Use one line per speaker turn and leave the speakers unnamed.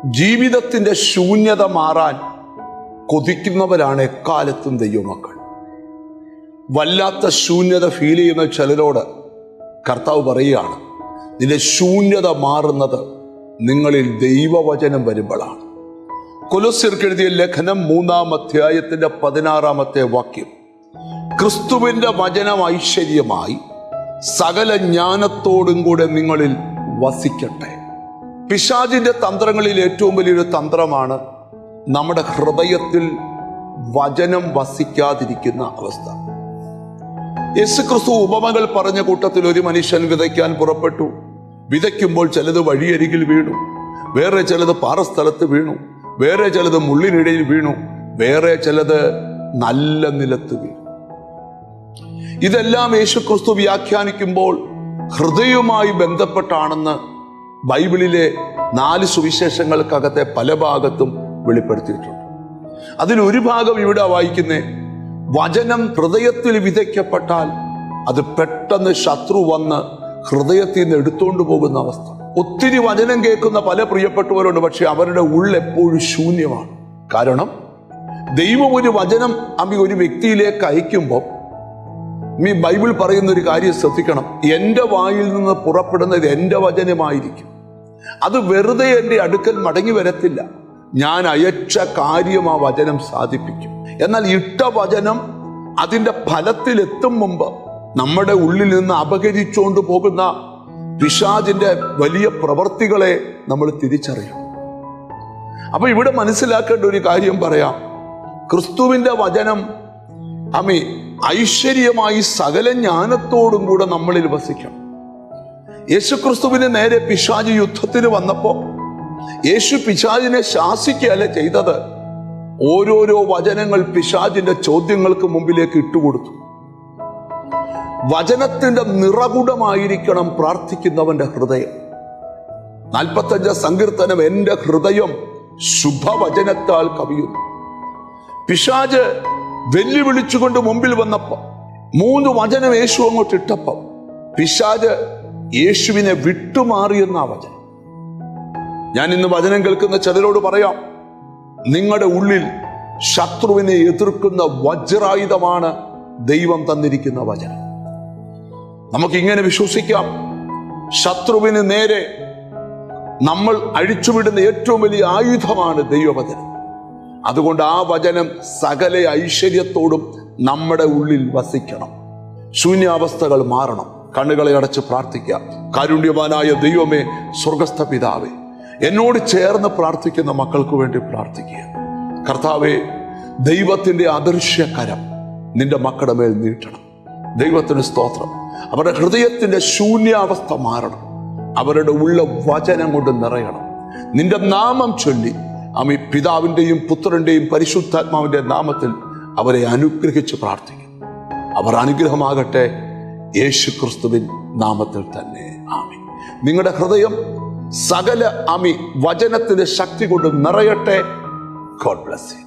ജീവിതത്തിൻ്റെ ശൂന്യത മാറാൻ കൊതിക്കുന്നവരാണ് എക്കാലത്തും ദൈവമക്കൾ. വല്ലാത്ത ശൂന്യത ഫീൽ ചെയ്യുന്ന ചിലരോട് കർത്താവ് പറയുകയാണ്, നിന്റെ ശൂന്യത മാറുന്നത് നിങ്ങളിൽ ദൈവവചനം വരുമ്പോഴാണ്. കൊലോസ്യർക്ക് എഴുതിയ ലേഖനം 3-ാം അധ്യായത്തിന്റെ 16-ാമത്തെ വാക്യം, ക്രിസ്തുവിന്റെ വചനം ഐശ്വര്യമായി സകല ജ്ഞാനത്തോടും കൂടെ നിങ്ങളിൽ വസിക്കട്ടെ. പിശാചിന്റെ തന്ത്രങ്ങളിൽ ഏറ്റവും വലിയൊരു തന്ത്രമാണ് നമ്മുടെ ഹൃദയത്തിൽ വചനം വസിക്കാതിരിക്കുന്ന അവസ്ഥ. യേശുക്രിസ്തു ഉപമകൾ പറഞ്ഞ കൂട്ടത്തിൽ ഒരു മനുഷ്യൻ വിതയ്ക്കാൻ പുറപ്പെട്ടു. വിതയ്ക്കുമ്പോൾ ചിലത് വഴിയരികിൽ വീണു, വേറെ ചിലത് പാറസ്ഥലത്ത് വീണു, വേറെ ചിലത് മുള്ളിനിടയിൽ വീണു, വേറെ ചിലത് നല്ല നിലത്ത് വീണു. ഇതെല്ലാം യേശുക്രിസ്തു വ്യാഖ്യാനിക്കുമ്പോൾ ഹൃദയവുമായി ബന്ധപ്പെട്ടാണെന്ന് ബൈബിളിലെ 4 സുവിശേഷങ്ങൾക്കകത്തെ പല ഭാഗത്തും വെളിപ്പെടുത്തിയിട്ടുണ്ട്. അതിലൊരു ഭാഗം ഇവിടെ വായിക്കുന്നേ, വചനം ഹൃദയത്തിൽ വിതയ്ക്കപ്പെട്ടാൽ അത് പെട്ടെന്ന് ശത്രു വന്ന് ഹൃദയത്തിൽ നിന്ന് എടുത്തുകൊണ്ട് പോകുന്ന അവസ്ഥ. ഒത്തിരി വചനം കേൾക്കുന്ന പല പ്രിയപ്പെട്ടവരുണ്ട്, പക്ഷെ അവരുടെ ഉള്ളെപ്പോഴും ശൂന്യമാണ്. കാരണം ദൈവം ഒരു വചനം ഒരു വ്യക്തിയിലേക്ക് അയക്കുമ്പോൾ ബൈബിൾ പറയുന്ന ഒരു കാര്യം ശ്രദ്ധിക്കണം, എൻ്റെ വായിൽ നിന്ന് പുറപ്പെടുന്നത് എൻ്റെ വചനമായിരിക്കും. അത് വെറുതെ എൻ്റെ അടുക്കൽ മടങ്ങി വരത്തില്ല, ഞാൻ അയച്ച കാര്യം ആ വചനം സാധിപ്പിക്കും. എന്നാൽ ഇട്ട വചനം അതിൻ്റെ ഫലത്തിലെത്തും മുമ്പ് നമ്മുടെ ഉള്ളിൽ നിന്ന് അപഹരിച്ചുകൊണ്ട് പോകുന്ന പിശാചിന്റെ വലിയ പ്രവൃത്തികളെ നമ്മൾ തിരിച്ചറിയും. അപ്പൊ ഇവിടെ മനസ്സിലാക്കേണ്ട ഒരു കാര്യം പറയാം, ക്രിസ്തുവിന്റെ വചനം ഐശ്വര്യമായി സകല ജ്ഞാനത്തോടും കൂടെ നമ്മളിൽ വസിക്കണം. യേശുക്രിസ്തുവിന് നേരെ പിശാച് യുദ്ധത്തിന് വന്നപ്പോ യേശു പിശാചിനെ ശാസിക്കുകയല്ല ചെയ്തത്, ഓരോരോ വചനങ്ങൾ പിശാചിന്റെ ചോദ്യങ്ങൾക്ക് മുമ്പിലേക്ക് ഇട്ടുകൊടുത്തു. വചനത്തിന്റെ നിറകുടമായിരിക്കണം പ്രാർത്ഥിക്കുന്നവന്റെ ഹൃദയം. 45 സങ്കീർത്തനം, എന്റെ ഹൃദയം ശുഭവചനത്താൽ കവിയുന്നു. പിശാച് വെല്ലുവിളിച്ചുകൊണ്ട് മുമ്പിൽ വന്നപ്പോ 3 വചനം യേശു അങ്ങോട്ട് ഇട്ടപ്പം പിശാച് യേശുവിനെ വിട്ടുമാറിയെന്ന വചനം. ഞാൻ ഇന്ന് വചനം കേൾക്കുന്ന ചിലരോട് പറയാം, നിങ്ങളുടെ ഉള്ളിൽ ശത്രുവിനെ എതിർക്കുന്ന വജ്രായുധമാണ് ദൈവം തന്നിരിക്കുന്ന വചനം. നമുക്കിങ്ങനെ വിശ്വസിക്കാം, ശത്രുവിന് നേരെ നമ്മൾ അഴിച്ചുവിടുന്ന ഏറ്റവും വലിയ ആയുധമാണ് ദൈവവചനം. അതുകൊണ്ട് ആ വചനം സകല ഐശ്വര്യത്തോടും നമ്മുടെ ഉള്ളിൽ വസിക്കണം. ശൂന്യാവസ്ഥകൾ മാറണം. കണ്ണുകളെ അടച്ച് പ്രാർത്ഥിക്കാം. കാരുണ്യവാനായ ദൈവമേ, സ്വർഗസ്ഥ പിതാവേ, എന്നോട് ചേർന്ന് പ്രാർത്ഥിക്കുന്ന മക്കൾക്ക് വേണ്ടി പ്രാർത്ഥിക്കുക. കർത്താവേ, ദൈവത്തിന്റെ അദൃശ്യകരം നിന്റെ മക്കളുടെ മേൽ നീട്ടണം. ദൈവത്തിന് സ്തോത്രം. അവരുടെ ഹൃദയത്തിന്റെ ശൂന്യാവസ്ഥ മാറണം. അവരുടെ ഉള്ള വചനം കൊണ്ട് നിറയണം. നിന്റെ നാമം ചൊല്ലി പിതാവിന്റെയും പുത്രന്റെയും പരിശുദ്ധാത്മാവിന്റെ നാമത്തിൽ അവരെ അനുഗ്രഹിച്ച് പ്രാർത്ഥിക്കും. അവർ അനുഗ്രഹമാകട്ടെ, യേശുക്രിസ്തുവിൻ നാമത്തിൽ തന്നെ. ആമേൻ. നിങ്ങളുടെ ഹൃദയം സകല വചനത്തിന്റെ ശക്തി കൊണ്ട് നിറയട്ടെ. God bless you.